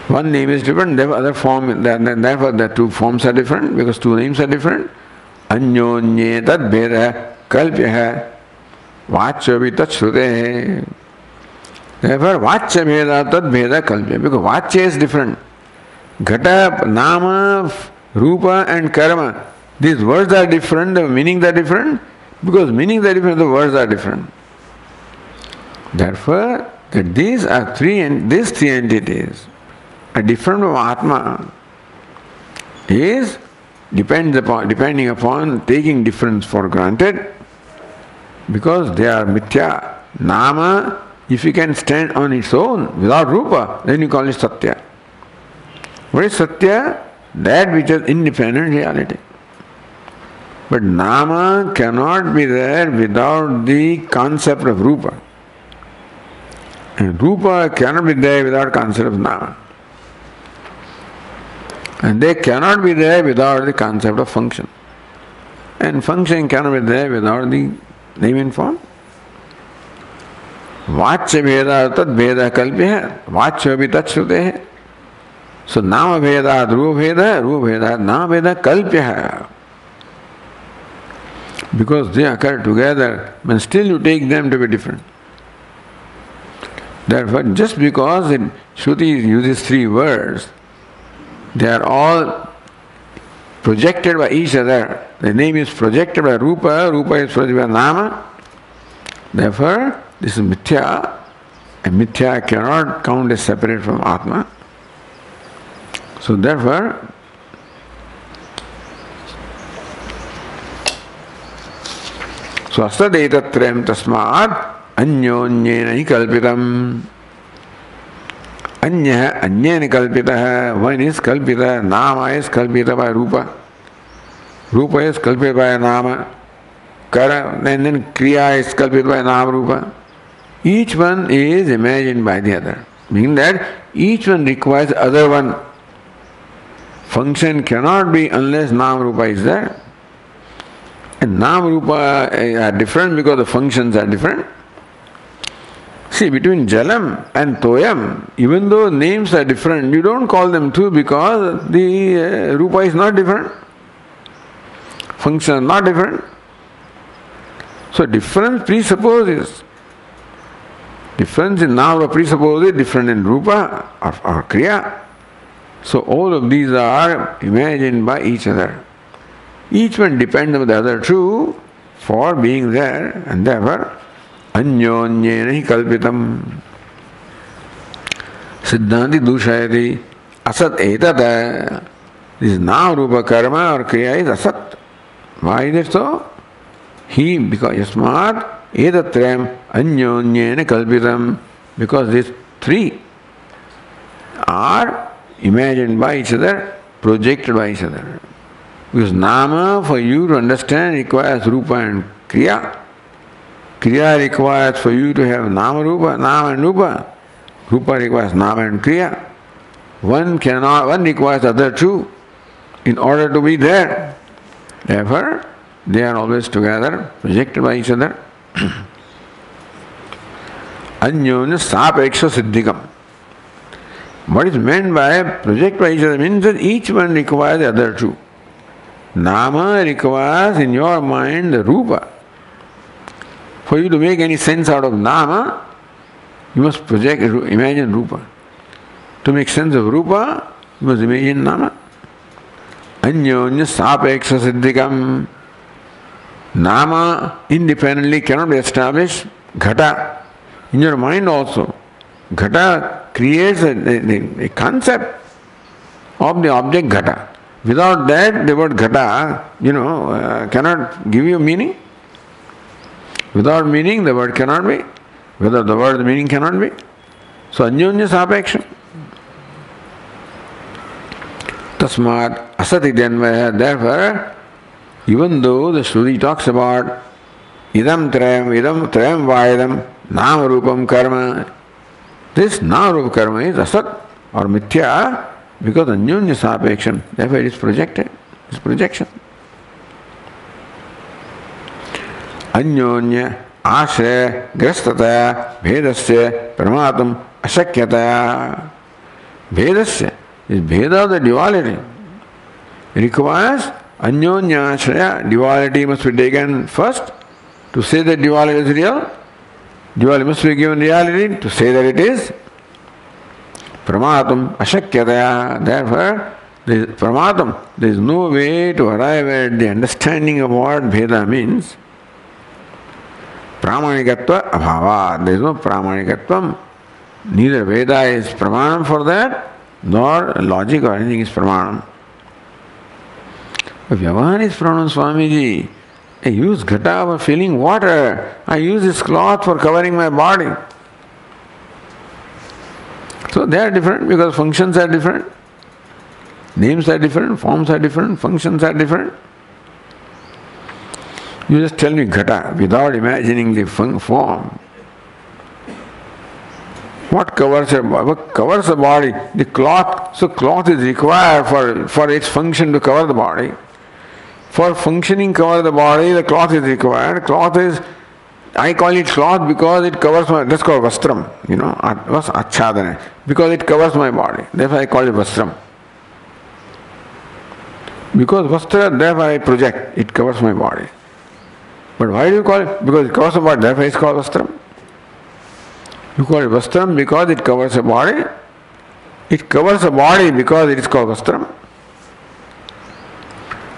Speaker 1: one name is different, therefore other form, therefore the two forms are different because two names are different. Anyonye tad bheda kalpyaha vachyavi tat shrutehe. Therefore, vachya bheda tad bheda kalpya. Because vachya is different. Ghata, nama, rupa and karma. These words are different, the meanings are different. Because meanings are different, the words are different. Therefore, that these three entities are different from Atma is depending upon taking difference for granted because they are mithya. Nama, if you can stand on its own without rupa, then you call it satya. What is satya? That which is independent reality. But nama cannot be there without the concept of rupa. And rupa cannot be there without concept of nama. And they cannot be there without the concept of function. And function cannot be there without the name and form. Vachya bheda tad bheda kalpya. Vachya bhi tat shrutehe. So nama bheda rupa bheda nama bheda kalpya. Because they occur together, but still you take them to be different. Therefore, just because Shruti uses three words, they are all projected by each other. The name is projected by rupa, rupa is projected by nama. Therefore, this is mithya, and mithya cannot count as separate from Atma. So therefore, swastat etatrayam tasmat anyonyena hi kalpitam. Anya kalpita, one is kalpita, nama is kalpita by rupa. Rupa is kalpita by nama. Kara, and then kriya is kalpita by nama rupa. Each one is imagined by the other. Meaning that each one requires the other one. Function cannot be unless nama rupa is there. And nama rupa are different because the functions are different. See, between Jalam and Toyam, even though names are different, you don't call them two because the rupa is not different. Function is not different. So difference presupposes. Difference in nama presupposes different in rupa or kriya. So all of these are imagined by each other. Each one depends on the other two for being there, and therefore anyonyena hi kalpitam. Siddhanti dushayati asat etata. This now rupa karma or kriya is asat. Why is it so? Because yasmat etatrayam anyonyena kalpitam. Because these three are imagined by each other, projected by each other. Because nama, for you to understand, requires rupa and kriya. Kriya requires for you to have Nama Rupa, Nama and Rupa. Rupa requires Nama and Kriya. One requires the other two in order to be there. Therefore, they are always together, projected by each other. Anyonya sapeksha siddhikam. What is meant by project by each other means that each one requires the other two. Nama requires in your mind the Rupa. For you to make any sense out of Nama, you must imagine Rupa. To make sense of Rupa, you must imagine Nama. Anyonya sapeksha siddhikam. Nama independently cannot be established. Ghata. In your mind also. Ghata creates a concept of the object Ghata. Without that, the word Ghata, cannot give you meaning. Without meaning, the word cannot be. Without the word, the meaning cannot be. So, anyonya sapeksha. Tasmat asati dhanvaya. Therefore, even though the Shruti talks about idam trayam vaidam, nama rupam karma, this nama rupa karma is asat or mithya because anyonya sapeksha. Therefore, it is projected. It is projection. Anyonya ashraya grastataya bhedasya paramatam ashakyataya. Bhedasya is bheda of the duality. It requires anyonya ashraya. Duality must be taken first to say that duality is real. Duality must be given reality to say that it is. Pramatam ashakyataya. Therefore, there is no way to arrive at the understanding of what Bheda means. Pramanikatva abhava. There is no pramanikatvam. Neither Veda is pramanam for that, nor logic or anything is pramanam. If Vyavahan is pramanam, Swamiji, I use ghata for filling water. I use this cloth for covering my body. So they are different because functions are different. Names are different, forms are different, functions are different. You just tell me ghata without imagining the form. What covers the body? The cloth. So cloth is required for its function to cover the body. For functioning cover the body, the cloth is required. Cloth is, I call it cloth because it covers my, that's called vastram, achadana, because it covers my body. Therefore I call it vastram. Because vastra, therefore I project, it covers my body. But why do you call it? Because it covers the body, therefore it's called vastram. You call it vastram because it covers the body. It covers the body because it is called vastram.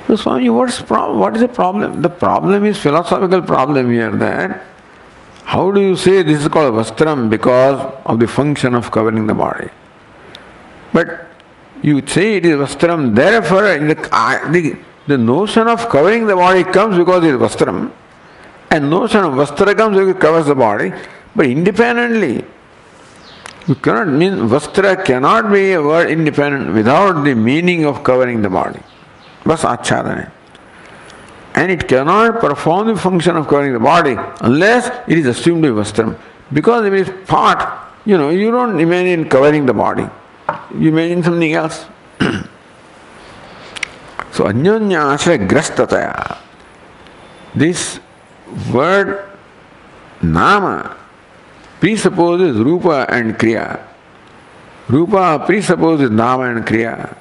Speaker 1: So Swami, what is the problem? The problem is philosophical problem here, that how do you say this is called vastram because of the function of covering the body? But you say it is vastram, therefore the notion of covering the body comes because it is vastram, and notion of vastra comes because it covers the body, but independently. You cannot mean vastra cannot be a word independent without the meaning of covering the body. Vas achadana. And it cannot perform the function of covering the body unless it is assumed to be vastram. Because if it is part, you don't imagine covering the body. You imagine something else. So, anyonya ashraya grastataya. This word nama presupposes rupa and kriya. Rupa presupposes nama and kriya.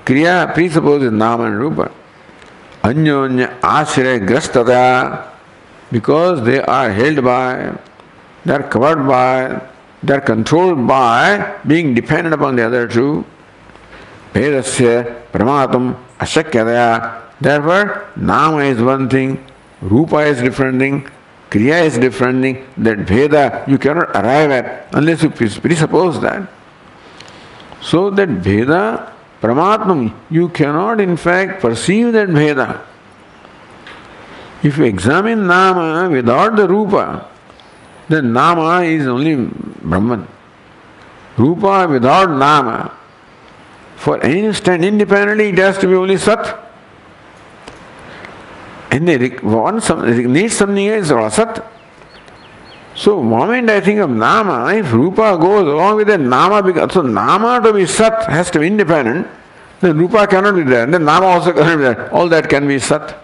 Speaker 1: Kriya presupposes nama and rupa. Anyonya ashraya grastata, because they are held by, they are covered by, they are controlled by being dependent upon the other two. Vedasya pramatam ashakyataya. Therefore, nama is one thing, rupa is different thing, kriya is different thing. That Veda you cannot arrive at unless you presuppose that. So that Veda Paramatmam, you cannot in fact perceive that Bheda. If you examine Nama without the Rupa, then Nama is only Brahman. Rupa without Nama, for any to stand independently, it has to be only Sat. And they need something else or Asat. So, moment I think of Nama, if Rupa goes along with that, Nama becomes, so Nama to be Sat has to be independent, then Rupa cannot be there, then Nama also cannot be there, all that can be Sat.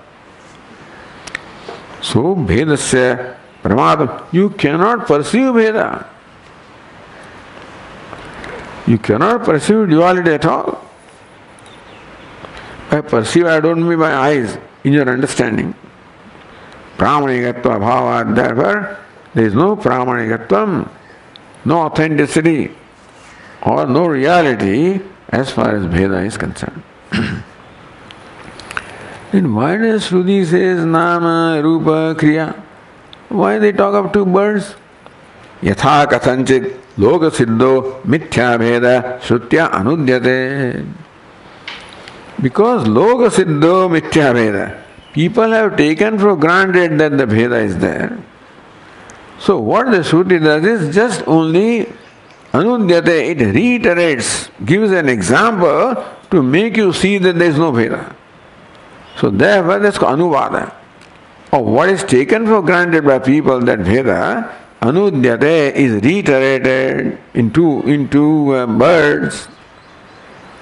Speaker 1: So, Bhedasya Pramadam, you cannot perceive Bheda. You cannot perceive duality at all. By perceive, I don't mean by eyes, in your understanding. Pramanigatva bhava, therefore, there is no pramanigatvam, no authenticity, or no reality as far as Bheda is concerned. Then why does Shruti says Nama, Rupa, Kriya? Why they talk of two birds? Yatha kathanchit loka siddho mithya bheda shrutya anudyate. Because loka siddho mithya bheda, people have taken for granted that the bheda is there. So what the Shruti does is just only anudyate, it reiterates, gives an example to make you see that there is no bheda. So therefore that's called anuvada. Or what is taken for granted by people, that bheda, anudyate, is reiterated into birds,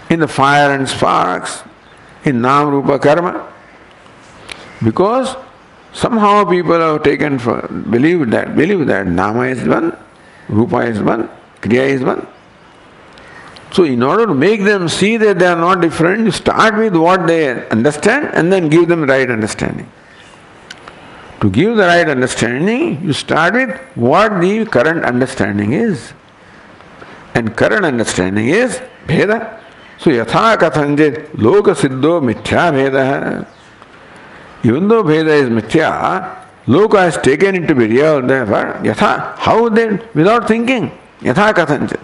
Speaker 1: in the fire and sparks, in nam rupa karma. Because somehow people have taken for, believe that nama is one, rupa is one, kriya is one. So in order to make them see that they are not different, you start with what they understand and then give them right understanding. To give the right understanding, you start with what the current understanding is. And current understanding is Bheda. So yatha kathanjit loka siddho mithya bheda. Even though Bheda is mithya, loka is taken it to be real, therefore yatha, how then, without thinking, yatha kathanjit.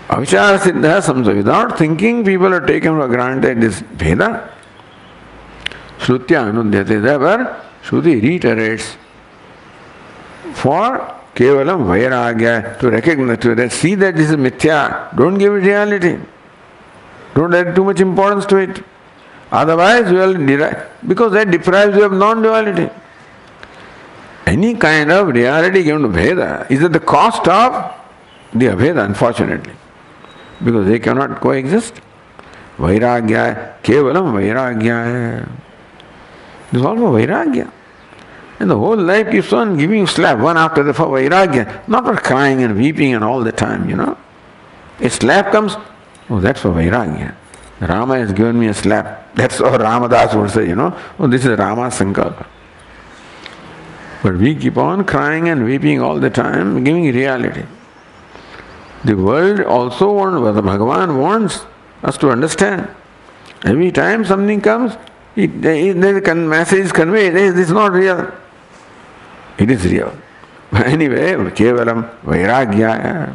Speaker 1: Avichara siddha samsa, without thinking people are taken for granted this Bheda. Shrutya anudyate, therefore Shruti reiterates for kevalam vairagya, to recognize, to see that this is mithya. Don't give it reality. Don't add too much importance to it. Otherwise you will derive, because that deprives you of non-duality. Any kind of reality given to Bheda is at the cost of the Abheda, unfortunately. Because they cannot coexist. Vairagya, kevalam vairagya. This is all for vairagya. And the whole life keeps on giving slap one after the for vairagya, not for crying and weeping and all the time, A slap comes, oh, that's for vairagya. Rama has given me a slap. That's how Ramadas would say, Oh, this is Rama's sankalpa. But we keep on crying and weeping all the time, giving reality. The world also wants, the Bhagavan wants us to understand. Every time something comes, the message is conveyed, this is not real. It is real. But anyway, kevalam vairagya.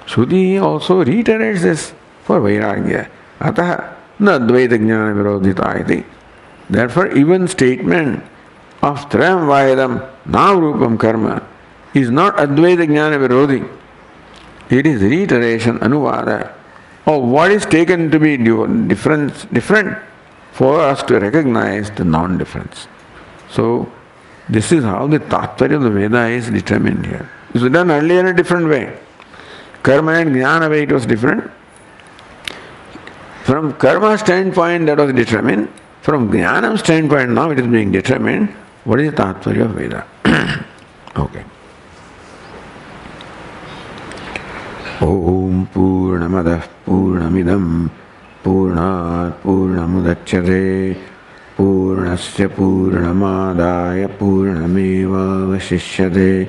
Speaker 1: Shruti also reiterates this for vairagya. Ataha na advaita jnana virodhita iti. Therefore, even statement of trayam vaidam nam rupam karma is not advaita jnana virodhi. It is reiteration, anuvada, of what is taken to be different for us to recognize the non-difference. So, this is how the tattvarya of the Veda is determined here. It was done earlier in a different way. Karma and jnana way it was different. From karma standpoint that was determined. From jnana standpoint now it is being determined. What is the tattvarya of Veda? Okay. Om Purnamadah Purnamidam Purnat Purnamudachyate Purnasya Purnamadaya Purnameva Vasishyate.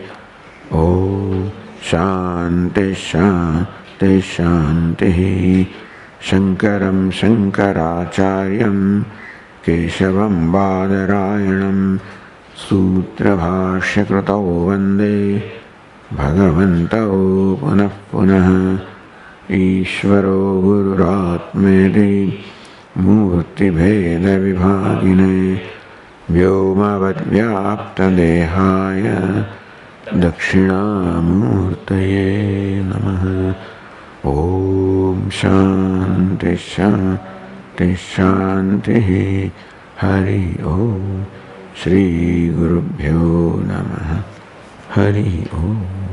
Speaker 1: Om Shanti Shanti Shanti. Shankaram Shankaracharyam Keshavam Badarayanam Sutra Bhashya Kratau Vande Bhagavantau Punah Punah Ishvaro Gururatmeti Murti Bheda Vibhagine Vyomavad Vyapta Dehaya Dakshina Murtaye Namaha. Om Shanti Shanti Shanti. Hari Om. Shri Gurubhyo Namaha. Hari Om.